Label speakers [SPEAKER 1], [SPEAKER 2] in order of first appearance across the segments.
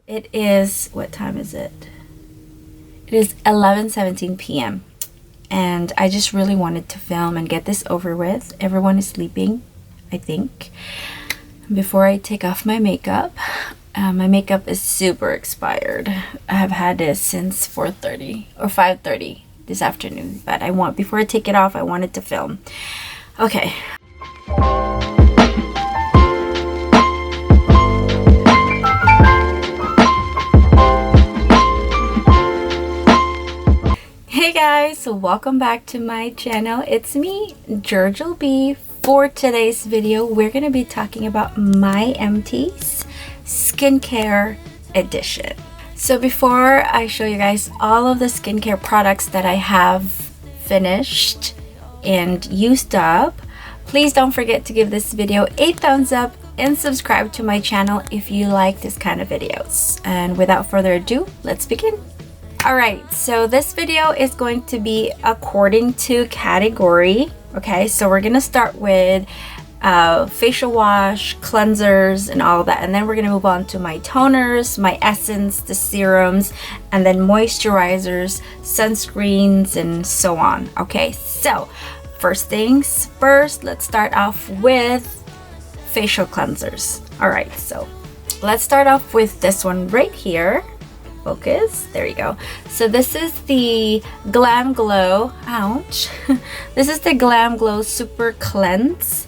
[SPEAKER 1] It is, what time is it? It is 11:17 p.m. and I just really wanted to film and get this over with. Everyone is sleeping, I think. Before I take off my makeup, my makeup is super expired. I have had this since 4:30 or 5:30 this afternoon, but before I take it off, I wanted to film. Okay. Hey guys, so welcome back to my channel. It's me, Georgial B. For today's video, we're going to be talking about my Empties skincare edition. So before I show you guys all of the skincare products that I have finished and used up, please don't forget to give this video a thumbs up and subscribe to my channel if you like this kind of videos. And without further ado, let's begin. Alright, so this video is going to be according to category. Okay, so we're going to start with facial wash, cleansers, and all of that. And then we're going to move on to my toners, my essence, the serums, and then moisturizers, sunscreens, and so on. Okay, so first things first, let's start off with facial cleansers. Alright, so let's start off with this one right here. Focus, there you go. So this is the Glam Glow, ouch. This is the Glam Glow Super Cleanse.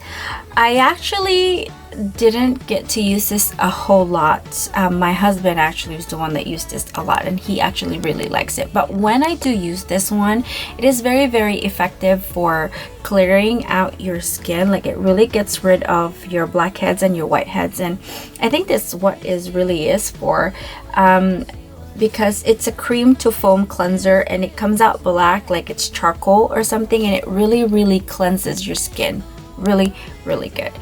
[SPEAKER 1] I actually didn't get to use this a whole lot. My husband actually was the one that used this a lot, and he actually really likes it. But when I do use this one, it is very, very effective for clearing out your skin. Like, it really gets rid of your blackheads and your whiteheads, and I think that's what it really is for. Because it's a cream to foam cleanser and it comes out black like it's charcoal or something, and it really cleanses your skin. Really good.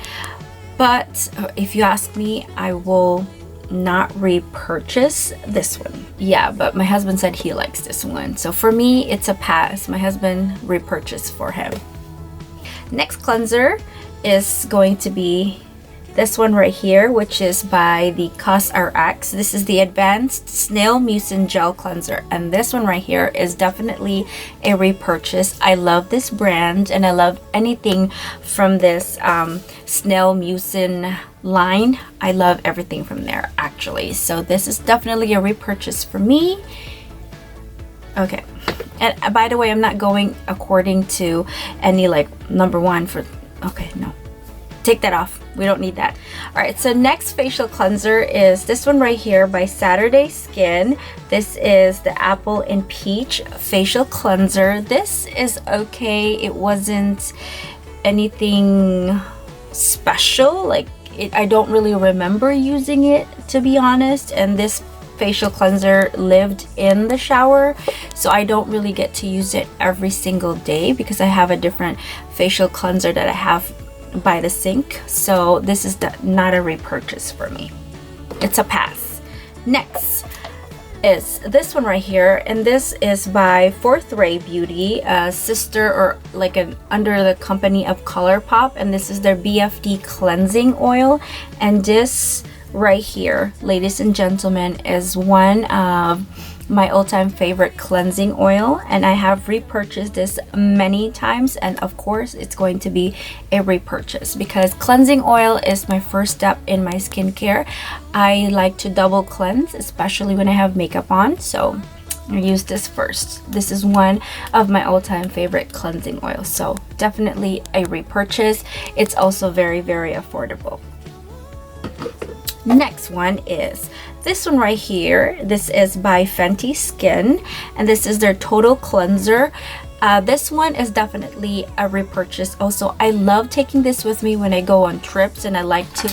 [SPEAKER 1] But if you ask me, I will not repurchase this one. Yeah, but my husband said he likes this one, so for me it's a pass. My husband repurchased for him. Next cleanser is going to be this one right here, which is by the CosRX. This is the Advanced Snail Mucin Gel Cleanser, and this one right here is definitely a repurchase. I love this brand, and I love anything from this Snail Mucin line. I love everything from there, actually. So this is definitely a repurchase for me. Okay, and by the way, I'm not going according to any like number one for, okay, no. Take that off. We don't need that. All right, so next facial cleanser is this one right here by Saturday Skin. This is the Apple and Peach facial cleanser. This is okay. It wasn't anything special. Like, I don't really remember using it, to be honest. And this facial cleanser lived in the shower, so I don't really get to use it every single day because I have a different facial cleanser that I have by the sink. So this is not a repurchase for me. It's a pass. Next is this one right here, and this is by Fourth Ray Beauty, a sister or like an under the company of ColourPop, and this is their BFD cleansing oil. And this right here, ladies and gentlemen, is one of my all-time favorite cleansing oil, and I have repurchased this many times, and of course it's going to be a repurchase because cleansing oil is my first step in my skincare. I like to double cleanse, especially when I have makeup on, so I use this first. This is one of my all-time favorite cleansing oils, so definitely a repurchase. It's also very affordable. Next one is this one right here. This is by Fenty Skin, and this is their Total Cleanser. This one is definitely a repurchase also. I love taking this with me when I go on trips, and I like to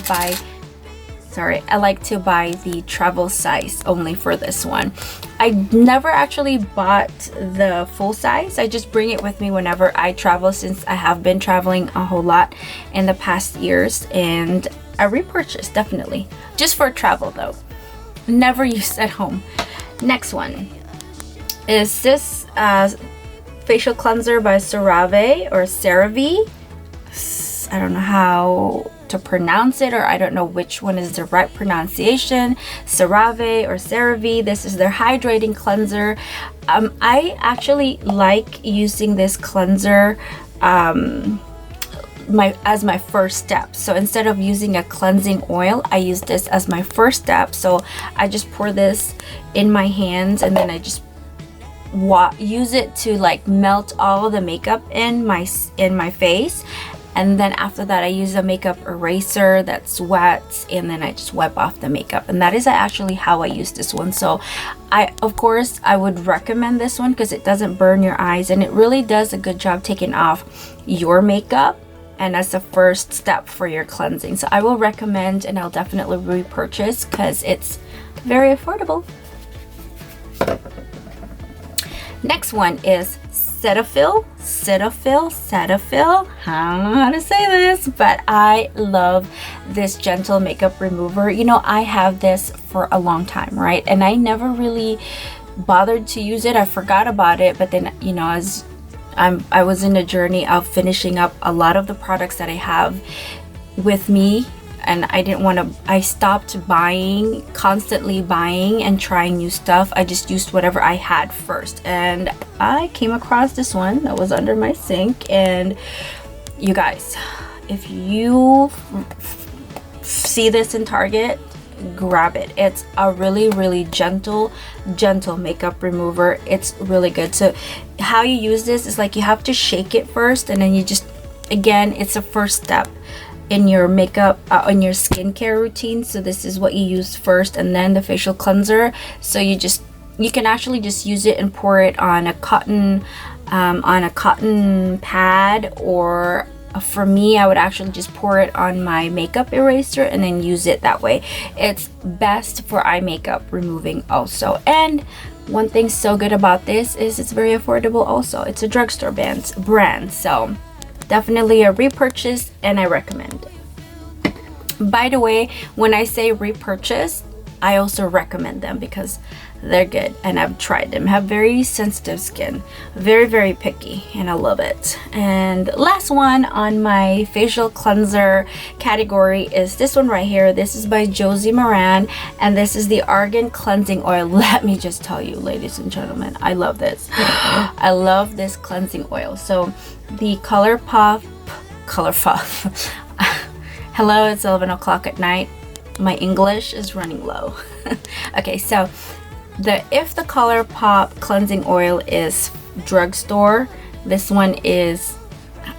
[SPEAKER 1] buy the travel size only for this one. I never actually bought the full size. I just bring it with me whenever I travel, since I have been traveling a whole lot in the past years, and a repurchase definitely. Just for travel though. Never used at home. Next one is this facial cleanser by CeraVe or CeraVe. I don't know how to pronounce it, or I don't know which one is the right pronunciation. CeraVe or CeraVe. This is their hydrating cleanser. I actually like using this cleanser as my first step. So instead of using a cleansing oil, I use this as my first step. So I just pour this in my hands, and then I just use it to like melt all of the makeup in my face. And then after that, I use a makeup eraser that's wet, and then I just wipe off the makeup. And that is actually how I use this one. So of course I would recommend this one because it doesn't burn your eyes, and it really does a good job taking off your makeup, and as a first step for your cleansing. So I will recommend, and I'll definitely repurchase because it's very affordable. Next one is Cetaphil. I don't know how to say this, but I love this gentle makeup remover. You know, I have this for a long time, right? And I never really bothered to use it. I forgot about it, but then, you know, as I was in a journey of finishing up a lot of the products that I have with me, and I stopped constantly buying and trying new stuff. I just used whatever I had first, and I came across this one that was under my sink. And you guys, if you see this in Target, grab it. It's a really gentle makeup remover. It's really good. So how you use this is like you have to shake it first, and then you just, again, it's a first step in your makeup, in your skincare routine. So this is what you use first, and then the facial cleanser. So you can actually just use it and pour it on a cotton pad, or for me, I would actually just pour it on my makeup eraser and then use it that way. It's best for eye makeup removing also. And one thing so good about this is it's very affordable also. It's a drugstore brand, so definitely a repurchase, and I recommend. By the way, when I say repurchase, I also recommend them because they're good, and I've tried them. I have very sensitive skin, very picky, and I love it. And last one on my facial cleanser category is this one right here. This is by Josie Maran, and this is the Argan Cleansing Oil. Let me just tell you, ladies and gentlemen, I love this. I love this cleansing oil. So the ColourPop. Hello, it's 11 o'clock at night. My English is running low. Okay, so if the ColourPop cleansing oil is drugstore, this one is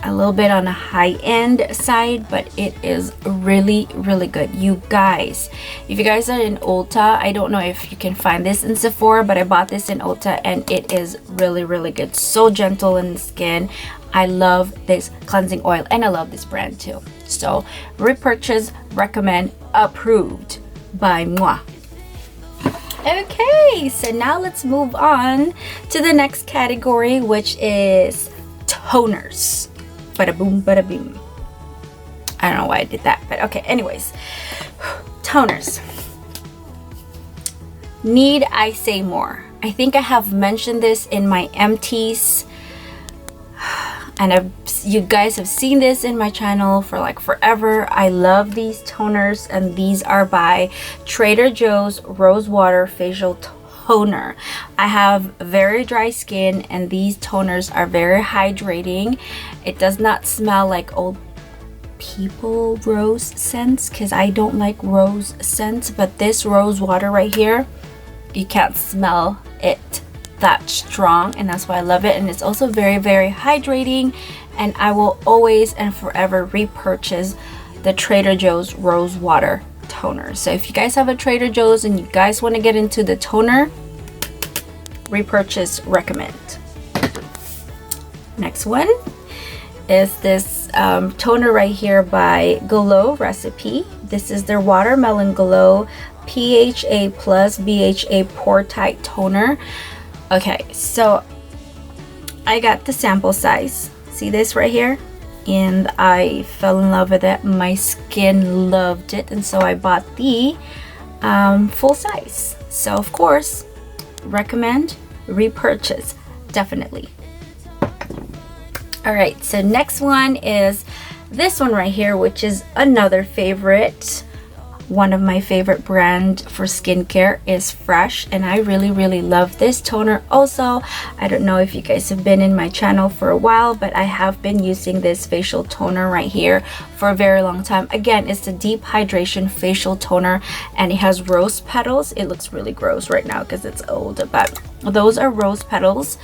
[SPEAKER 1] a little bit on the high-end side, but it is really good. You guys, if you guys are in Ulta, I don't know if you can find this in Sephora, but I bought this in Ulta, and it is really good. So gentle in the skin. I love this cleansing oil, and I love this brand too. So repurchase, recommend, approved by moi. Okay, so now let's move on to the next category, which is toners. Bada boom, bada boom. I don't know why I did that, but okay, anyways. Toners. Need I say more? I think I have mentioned this in my Empties, and you guys have seen this in my channel for like forever. I love these toners, and these are by Trader Joe's Rose Water Facial Toner. I have very dry skin, and these toners are very hydrating. It does not smell like old people rose scents, because I don't like rose scents, but this rose water right here, you can't smell it that strong, and that's why I love it. And it's also very hydrating, and I will always and forever repurchase the Trader Joe's Rose Water Toner. So if you guys have a Trader Joe's and you guys want to get into the toner, repurchase, recommend. Next one is this toner right here by Glow Recipe. This is their Watermelon Glow PHA plus BHA Pore Tight Toner. Okay, so I got the sample size. See this right here? And I fell in love with it. My skin loved it, and so I bought the full size. So of course, recommend, repurchase, definitely. All right, so next one is this one right here, which is another favorite. One of my favorite brand for skincare is Fresh, and I really love this toner also. I don't know if you guys have been in my channel for a while, but I have been using this facial toner right here for a very long time. Again, it's the deep hydration facial toner, and it has rose petals. It looks really gross right now because it's old, but those are rose petals,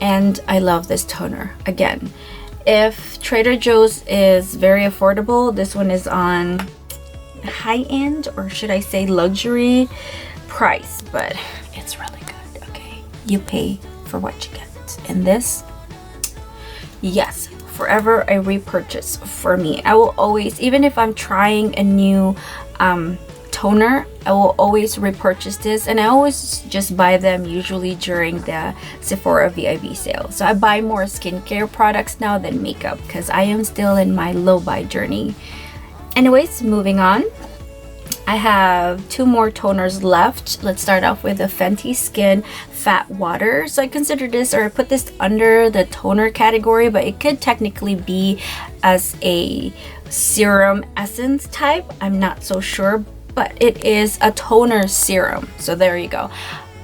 [SPEAKER 1] and I love this toner. Again, if Trader Joe's is very affordable, this one is on high-end, or should I say luxury price, but it's really good. Okay, you pay for what you get. And this, yes, forever a repurchase for me. I will always, even if I'm trying a new toner, I will always repurchase this, and I always just buy them usually during the Sephora VIB sale. So I buy more skincare products now than makeup because I am still in my low buy journey. Anyways, moving on. I have 2 more toners left. Let's start off with the Fenty Skin Fat Water. So I consider this, or I put this under the toner category, but it could technically be as a serum essence type. I'm not so sure, but it is a toner serum. So there you go.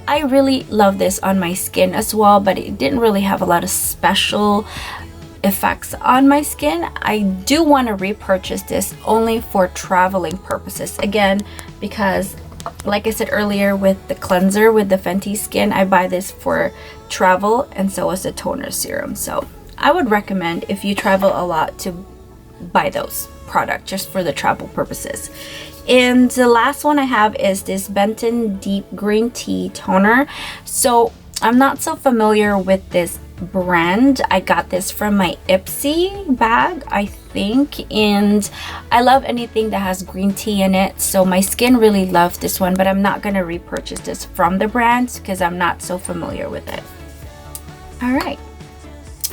[SPEAKER 1] I really love this on my skin as well, but it didn't really have a lot of special effects on my skin. I do want to repurchase this only for traveling purposes, again, because like I said earlier with the cleanser with the Fenty Skin, I buy this for travel, and so is the toner serum. So I would recommend, if you travel a lot, to buy those products just for the travel purposes. And the last one I have is this Benton Deep Green Tea Toner. So I'm not so familiar with this brand. I got this from my Ipsy bag, I think, and I love anything that has green tea in it, so my skin really loves this one, but I'm not going to repurchase this from the brand because I'm not so familiar with it. All right,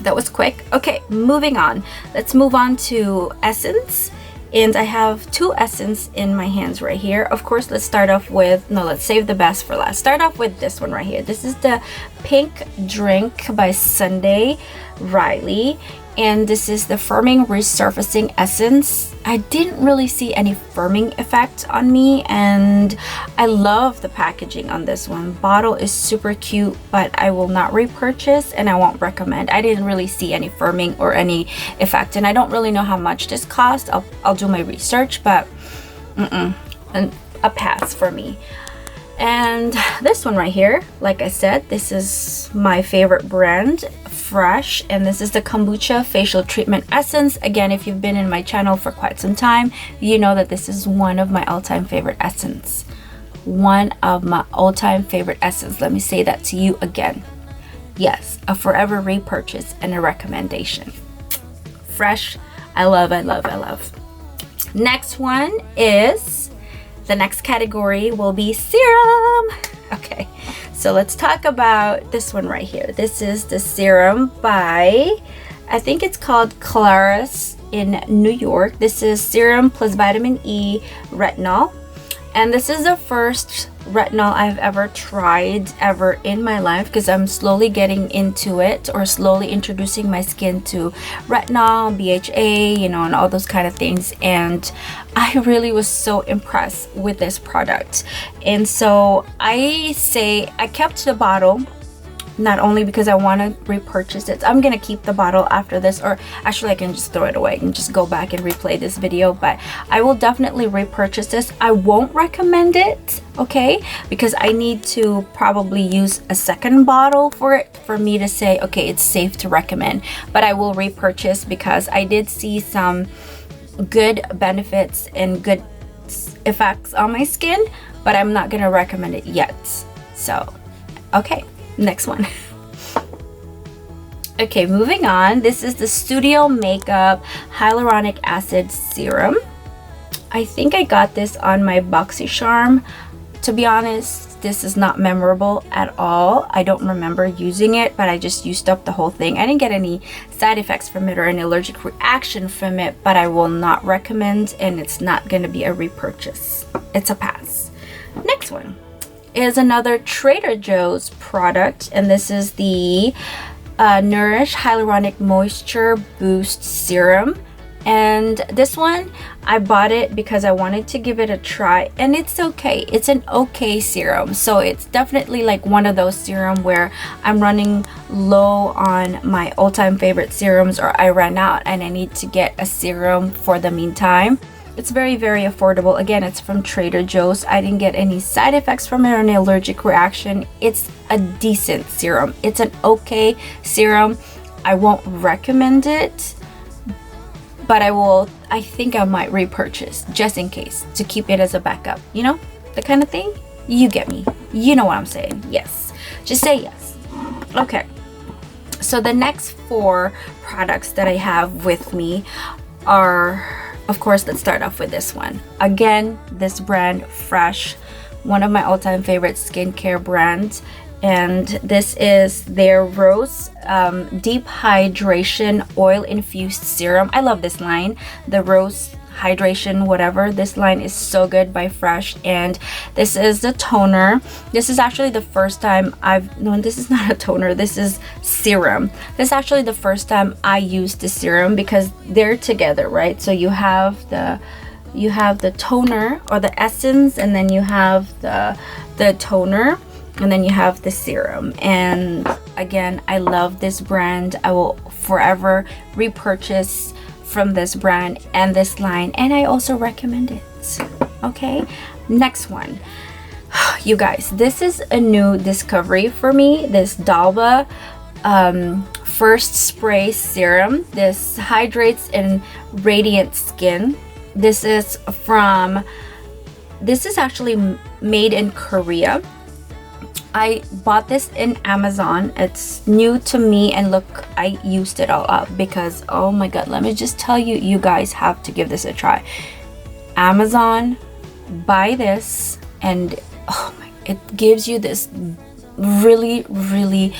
[SPEAKER 1] that was quick. Okay, moving on. Let's move on to Essence. And I have 2 Essence in my hands right here. Of course, let's start off with, no, let's save the best for last. Start off with this one right here. This is the Pink Drink by Sunday Riley. And this is the Firming Resurfacing Essence. I didn't really see any firming effect on me, and I love the packaging on this one. Bottle is super cute, but I will not repurchase, and I won't recommend. I didn't really see any firming or any effect, and I don't really know how much this cost. I'll do my research, but a pass for me. And this one right here, like I said, this is my favorite brand, Fresh, and this is the Kombucha Facial Treatment Essence. Again, if you've been in my channel for quite some time, you know that this is one of my all-time favorite essence. One of my all-time favorite essence. Let me say that to you again. Yes, a forever repurchase and a recommendation. Fresh, I love. Next one is, the next category will be serum. Okay, so let's talk about this one right here. This is the serum by, I think it's called Claris in New York. This is serum plus vitamin E retinol. And this is the first retinol I've ever tried in my life, because I'm slowly getting into it, or slowly introducing my skin to retinol, BHA, you know, and all those kind of things. And I really was so impressed with this product. And so I kept the bottle, not only because I want to repurchase it. I'm gonna keep the bottle after this, or actually I can just throw it away and just go back and replay this video, but I will definitely repurchase this. I won't recommend it, okay, because I need to probably use a second bottle for me to say, okay, it's safe to recommend. But I will repurchase because I did see some good benefits and good effects on my skin, but I'm not gonna recommend it yet. So okay, next one. Okay, moving on. This is the Studio Makeup Hyaluronic Acid Serum. I think I got this on my BoxyCharm. To be honest, this is not memorable at all. I don't remember using it, but I just used up the whole thing. I didn't get any side effects from it or any allergic reaction from it, but I will not recommend, and it's not going to be a repurchase. It's a pass. Next one is another Trader Joe's product, and this is the Nourish Hyaluronic Moisture Boost Serum. And this one, I bought it because I wanted to give it a try, and it's okay. It's an okay serum. So it's definitely like one of those serum where I'm running low on my all-time favorite serums, or I ran out and I need to get a serum for the meantime. It's very, very affordable. Again, it's from Trader Joe's. I didn't get any side effects from it or any allergic reaction. It's a decent serum. It's an okay serum. I won't recommend it, but I think I might repurchase just in case, to keep it as a backup. You know, the kind of thing? You get me. You know what I'm saying. Yes. Just say yes. Okay. So the next 4 products that I have with me are, of course, let's start off with this one. Again, this brand, Fresh, one of my all-time favorite skincare brands. And this is their Rose Deep Hydration Oil Infused Serum. I love this line, the Rose Hydration whatever. This line is so good by Fresh. And this is the toner. This is actually the first time no, this is not a toner, this is serum. This is actually the first time I used the serum, because they're together, right? So you have the toner or the essence, and then you have the toner, and then you have the serum. And again, I love this brand. I will forever repurchase from this brand and this line, and I also recommend it. Okay, next one. You guys, this is a new discovery for me, this Dalba First Spray Serum. This hydrates and radiant skin. This is actually made in Korea. I bought this in Amazon. It's new to me, and look, I used it all up because, oh my god, let me just tell you, you guys have to give this a try. Amazon, buy this, and oh my, it gives you this really, really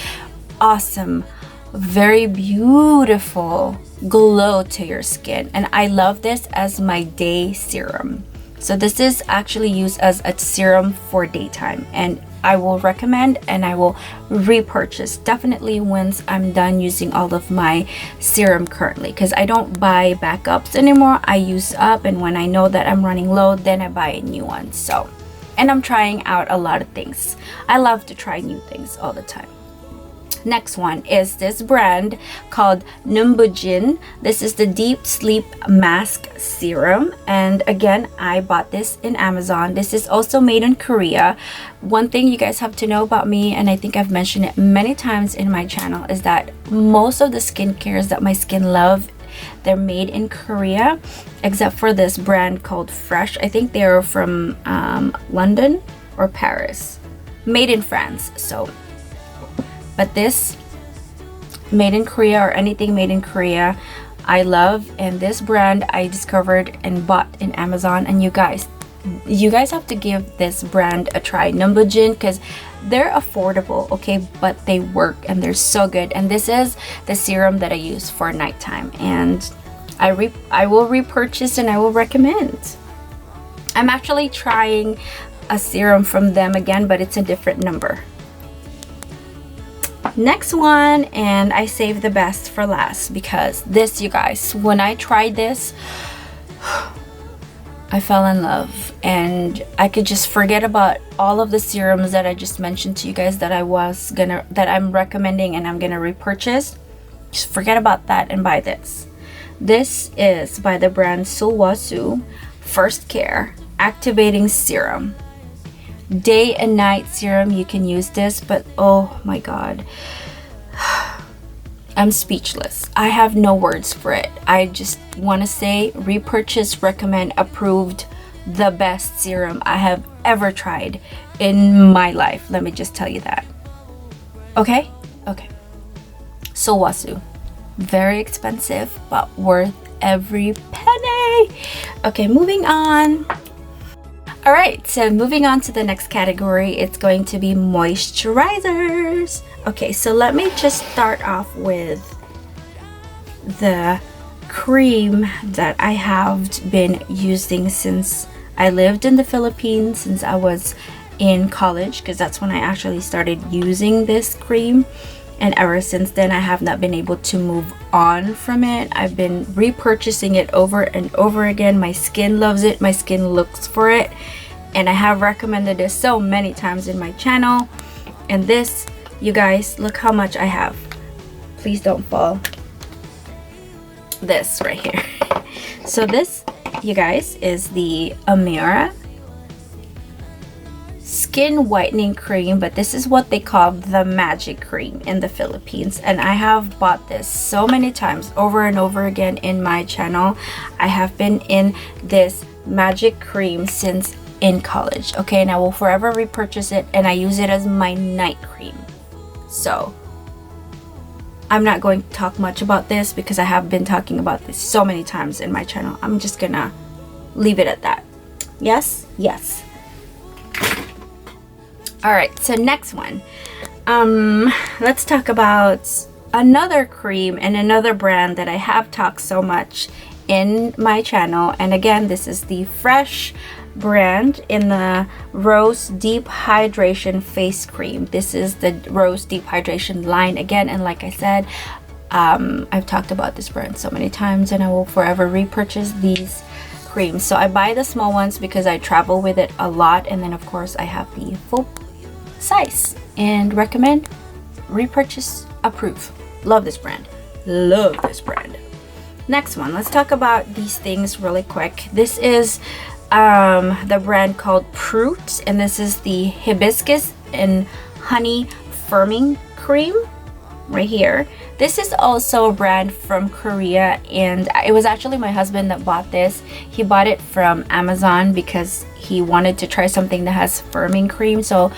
[SPEAKER 1] awesome, very beautiful glow to your skin. And I love this as my day serum. So this is actually used as a serum for daytime, and I will recommend and I will repurchase definitely once I'm done using all of my serum currently, because I don't buy backups anymore. I use up, and when I know that I'm running low, then I buy a new one. So, and I'm trying out a lot of things. I love to try new things all the time. Next one is this brand called Numbujin. This is the Deep Sleep Mask Serum, and again, I bought this in Amazon. This is also made in Korea. One thing you guys have to know about me, and I think I've mentioned it many times in my channel, is that most of the skincares that my skin love, they're made in Korea, except for this brand called Fresh. I think they're from London or Paris, made in France. So but this made in Korea, or anything made in Korea, I love. And this brand I discovered and bought in Amazon. And you guys have to give this brand a try, Numbujin, because they're affordable, okay, but they work and they're so good. And this is the serum that I use for nighttime, and I will repurchase and I will recommend. I'm actually trying a serum from them again, but it's a different number. Next one, and I saved the best for last, because this, you guys, when I tried this, I fell in love, and I could just forget about all of the serums that I just mentioned to you guys that I'm recommending and I'm gonna repurchase. Just forget about that and buy this. This is by the brand Sulwasu First Care Activating Serum. Day and night serum. You can use this, but oh my god, I'm speechless. I have no words for it. I just want to say repurchase, recommend, approved, the best serum I have ever tried in my life. Let me just tell you that. Okay. Sulwasu, very expensive but worth every penny. Okay, moving on. Alright, so moving on to the next category, it's going to be moisturizers. Okay, so let me just start off with the cream that I have been using since I lived in the Philippines, since I was in college, because that's when I actually started using this cream. and ever since then I have not been able to move on from it. I've been repurchasing it over and over again. My skin loves it, my skin looks for it, and I have recommended this so many times in my channel. And this, you guys, look how much I have. Please don't fall. This right here. So this, you guys, is the Amira skin whitening cream, but this is what they call the magic cream in the Philippines, and I have bought this so many times over and over again in my channel. I have been in this magic cream since in college, okay, and I will forever repurchase it, and I use it as my night cream. So I'm not going to talk much about this because I have been talking about this so many times in my channel. I'm just gonna leave it at that. Yes, yes. All right, so next one, let's talk about another cream and another brand that I have talked so much in my channel. And again, this is the Fresh brand in the Rose Deep Hydration face cream. This is the Rose Deep Hydration line again, and like I said, I've talked about this brand so many times, and I will forever repurchase these creams. So I buy the small ones because I travel with it a lot, and then of course I have the full size, and recommend, repurchase, approve. Love this brand, love this brand. Next one, let's talk about these things really quick. This is the brand called Fruit, and this is the hibiscus and honey firming cream right here. This is also a brand from Korea, and it was actually my husband that bought this. He bought it from Amazon because he wanted to try something that has firming cream. So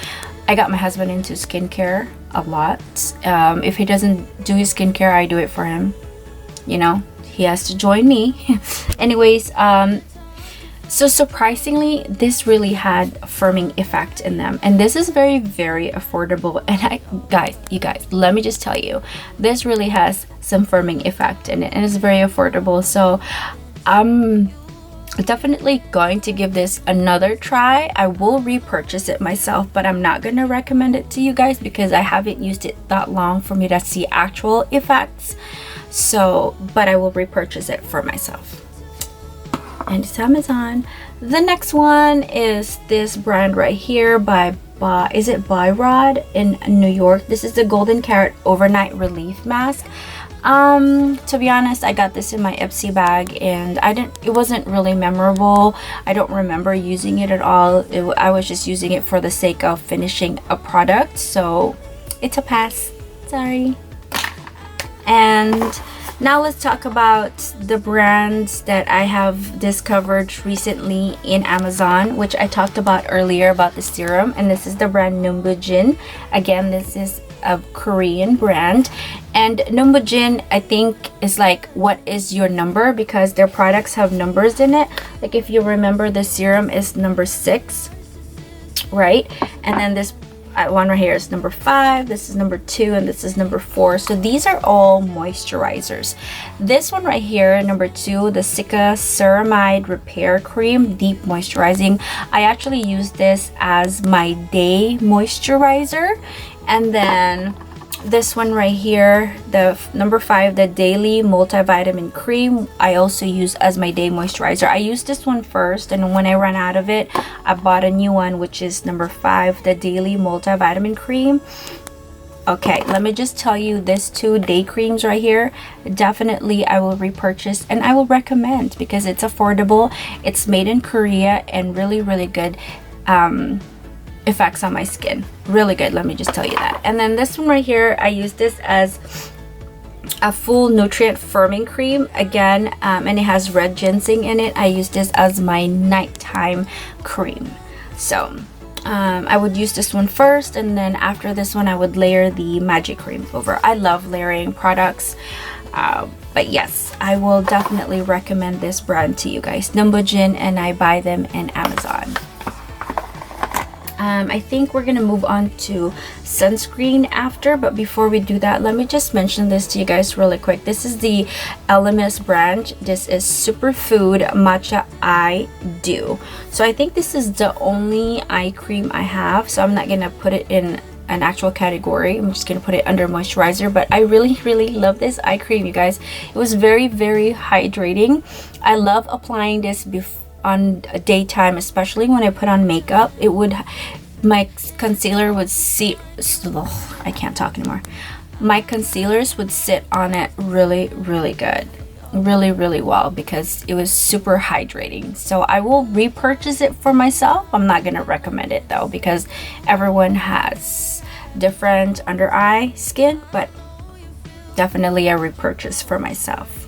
[SPEAKER 1] I got my husband into skincare a lot. If he doesn't do his skincare, I do it for him. You know, he has to join me. Anyways, so surprisingly, this really had a firming effect in them, and this is very, very affordable. And you guys, let me just tell you, this really has some firming effect in it, and it's very affordable. So I'm definitely going to give this another try. I will repurchase it myself, but I'm not going to recommend it to you guys because I haven't used it that long for me to see actual effects. So, but I will repurchase it for myself. And it's Amazon. The next one is this brand right here by is it Rod in New York. This is the Golden Carrot Overnight Relief Mask. To be honest, I got this in my Ipsy bag, and it wasn't really memorable. I don't remember using it at all. I was just using it for the sake of finishing a product, so it's a pass. Sorry. And now let's talk about the brands that I have discovered recently in Amazon, which I talked about earlier about the serum, and this is the brand Numbujin. Again, this is a Korean brand, and Numbujin, I think, is like what is your number, because their products have numbers in it. Like if you remember, the serum is number 6, right? And then this one right here is number 5, this is number 2, and this is number 4. So these are all moisturizers. This one right here, number 2, the Sika Ceramide Repair Cream Deep Moisturizing. I actually use this as my day moisturizer. And then this one right here, the number 5, the Daily Multivitamin Cream, I also use as my day moisturizer. I used this one first, and when I ran out of it, I bought a new one, which is number 5, the Daily Multivitamin Cream. Okay, let me just tell you, these 2 day creams right here, definitely I will repurchase, and I will recommend because it's affordable, it's made in Korea, and really, really good effects on my skin. Really good, let me just tell you that. And then this one right here, I use this as a full nutrient firming cream again, and it has red ginseng in it. I use this as my nighttime cream. So I would use this one first, and then after this one I would layer the magic cream over. I love layering products, but yes, I will definitely recommend this brand to you guys, Numbujin, and I buy them in Amazon. I think we're gonna move on to sunscreen after, but before we do that, let me just mention this to you guys really quick. This is the LMS brand. This is Superfood Matcha Eye Dew. So I think this is the only eye cream I have, so I'm not gonna put it in an actual category. I'm just gonna put it under moisturizer, but I really love this eye cream, you guys. It was very hydrating. I love applying this on a daytime, especially when I put on makeup. It would, my concealer would see, I can't talk anymore. My concealers would sit on it really good, really well, because it was super hydrating. So I will repurchase it for myself. I'm not gonna recommend it though, because everyone has different under eye skin, but definitely a repurchase for myself.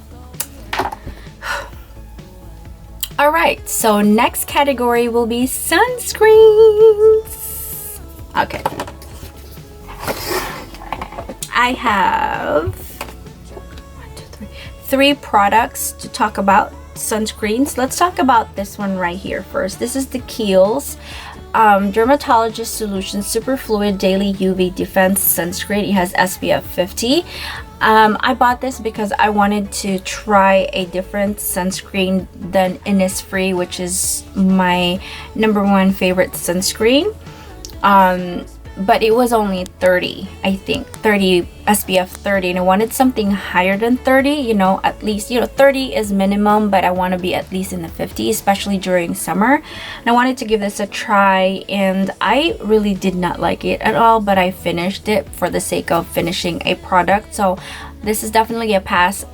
[SPEAKER 1] All right, so next category will be sunscreens. Okay, I have 3 products to talk about sunscreens. Let's talk about this one right here first. This is the Kiehl's Dermatologist Solutions Super Fluid Daily UV Defense Sunscreen. It has SPF 50. I bought this because I wanted to try a different sunscreen than Innisfree, which is my #1 favorite sunscreen. But it was only 30, I think, 30 SPF 30, and I wanted something higher than 30, you know, at least, you know, 30 is minimum, but I want to be at least in the 50, especially during summer. And I wanted to give this a try, and I really did not like it at all, but I finished it for the sake of finishing a product. So this is definitely a pass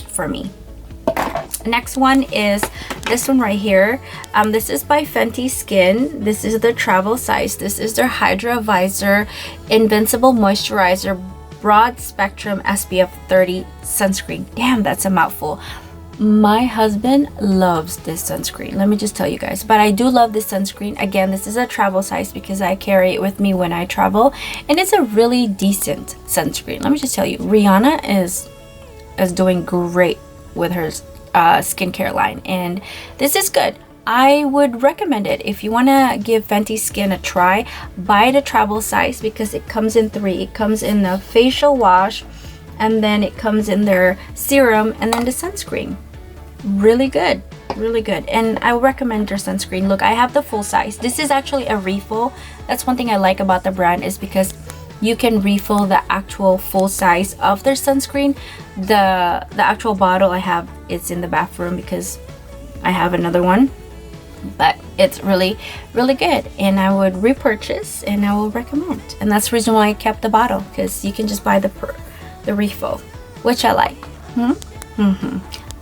[SPEAKER 1] for me. Next one is this one right here. This is by Fenty Skin. This is their travel size. This is their Hydra Visor Invincible Moisturizer Broad Spectrum SPF 30 Sunscreen. Damn, that's a mouthful. My husband loves this sunscreen, let me just tell you guys. But I do love this sunscreen. Again, this is a travel size because I carry it with me when I travel, and it's a really decent sunscreen. Let me just tell you, Rihanna is doing great with her skincare line, and this is good. I would recommend it. If you want to give Fenty Skin a try, buy the travel size because it comes in 3. It comes in the facial wash, and then it comes in their serum, and then the sunscreen. Really good, and I would recommend their sunscreen. Look, I have the full size. This is actually a refill. That's one thing I like about the brand, is because you can refill the actual full size of their sunscreen. The actual bottle I have, it's in the bathroom because I have another one, but it's really good, and I would repurchase, and I will recommend. And that's the reason why I kept the bottle, because you can just buy the refill, which I like.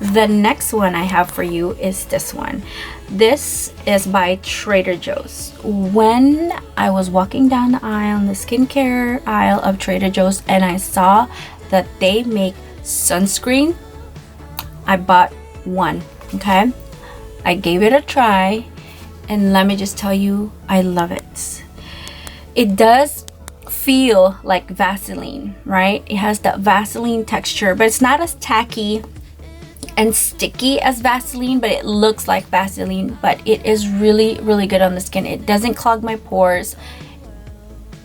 [SPEAKER 1] The next one I have for you is this one. This is by Trader Joe's. When I was walking down the aisle, the skincare aisle of Trader Joe's, and I saw that they make sunscreen, I bought one. Okay, I gave it a try, and let me just tell you, I love it. It does feel like Vaseline, right? It has that Vaseline texture, but it's not as tacky and sticky as Vaseline, but it looks like Vaseline. But it is really good on the skin. It doesn't clog my pores.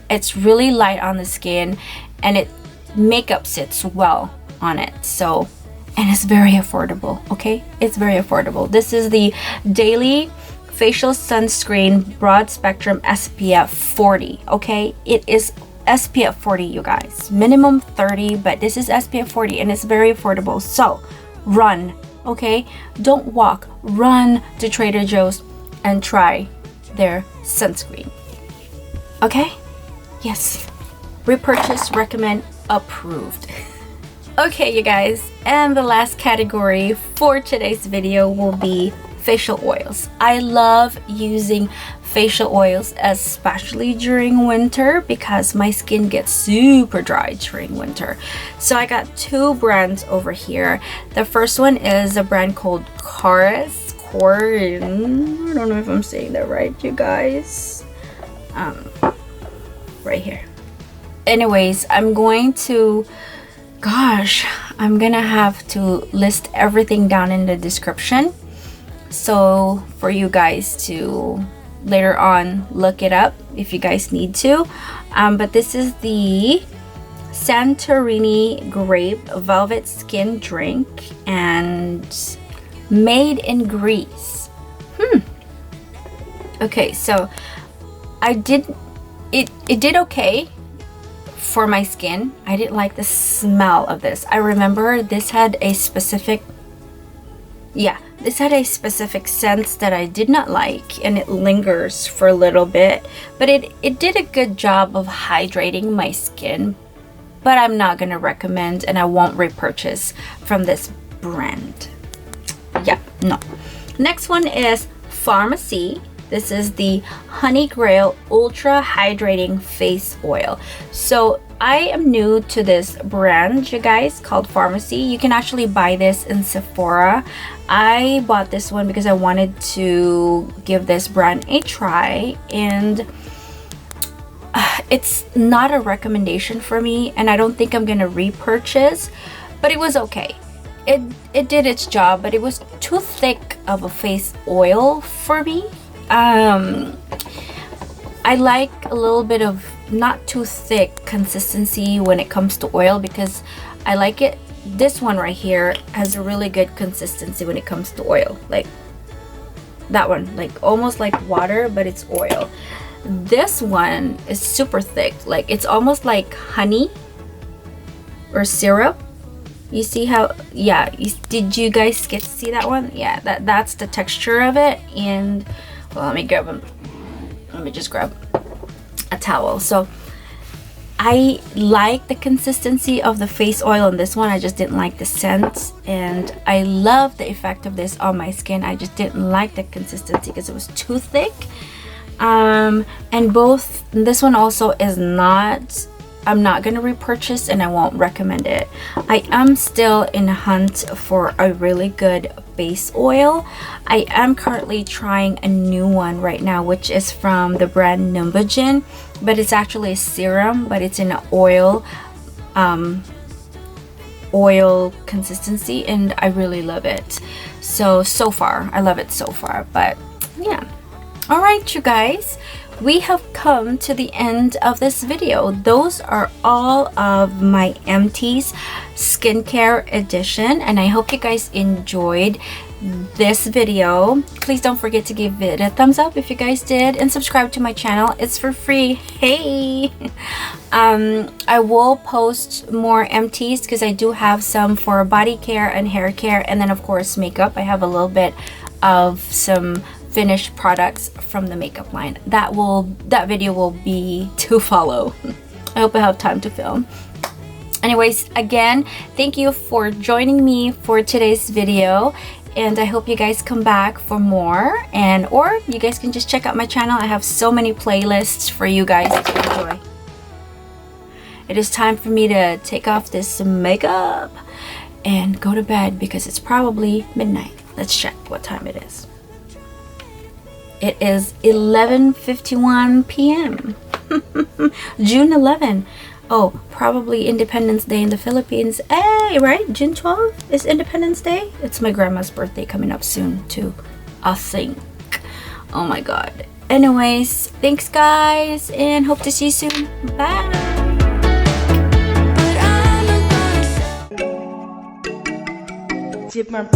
[SPEAKER 1] It's really light on the skin, and makeup sits well on it. So, and it's very affordable. Okay, it's very affordable. This is the Daily Facial Sunscreen Broad Spectrum SPF 40. Okay, it is SPF 40, you guys. Minimum 30, but this is SPF 40, and it's very affordable. So run, okay? Don't walk, run to Trader Joe's and try their sunscreen. Okay? Yes. Repurchase, recommend, approved. Okay, you guys, and the last category for today's video will be facial oils. I love using facial oils, especially during winter, because my skin gets super dry during winter. So I got 2 brands over here. The first one is a brand called Chorus. I don't know if I'm saying that right, you guys. Right here. Anyways, I'm gonna have to list everything down in the description, so for you guys to later on look it up if you guys need to. But this is the Santorini Grape Velvet Skin Drink, and made in Greece. Okay, so it did okay. for my skin. I didn't like the smell of this. I remember this had a specific, this had a specific scent that I did not like, and it lingers for a little bit, but it did a good job of hydrating my skin. But I'm not gonna recommend, and I won't repurchase from this brand. Yeah, no. Next one is Pharmacy. This is the Honey Grail Ultra Hydrating Face Oil. So I am new to this brand, you guys, called Pharmacy. You can actually buy this in Sephora. I bought this one because I wanted to give this brand a try, and it's not a recommendation for me, and I don't think I'm gonna repurchase, but it was okay. It did its job, but it was too thick of a face oil for me. I like a little bit of not too thick consistency when it comes to oil, because I like it. This one right here has a really good consistency when it comes to oil, like that one, like almost like water, but it's oil. This one is super thick, like it's almost like honey or syrup. You see how, yeah, did you guys get to see that one? Yeah, that's the texture of it. And well, let me just grab a towel. So I like the consistency of the face oil on this one. I just didn't like the scent, and I love the effect of this on my skin. I just didn't like the consistency because it was too thick. And this one also is not, I'm not gonna repurchase, and I won't recommend it. I am still in a hunt for a really good base oil. I am currently trying a new one right now, which is from the brand Numbagen, but it's actually a serum, but it's in an oil consistency, and I really love it. So far I love it so far. But yeah, all right, you guys, we have come to the end of this video. Those are all of my Empties skincare edition, and I hope you guys enjoyed this video. Please don't forget to give it a thumbs up if you guys did, and subscribe to my channel. It's for free. Hey, I will post more Empties because I do have some for body care and hair care, and then of course makeup. I have a little bit of some finished products from the makeup line. That video will be to follow. I hope I have time to film. Anyways, again, thank you for joining me for today's video, and I hope you guys come back for more, or you guys can just check out my channel. I have so many playlists for you guys to enjoy. It is time for me to take off this makeup and go to bed because it's probably midnight. Let's check what time it is. It is 11:51 p.m. June 11. Oh, probably Independence Day in the Philippines. Hey, right? June 12th is Independence Day. It's my grandma's birthday coming up soon too, I think. Oh my god. Anyways, thanks guys, and hope to see you soon. Bye. Dip my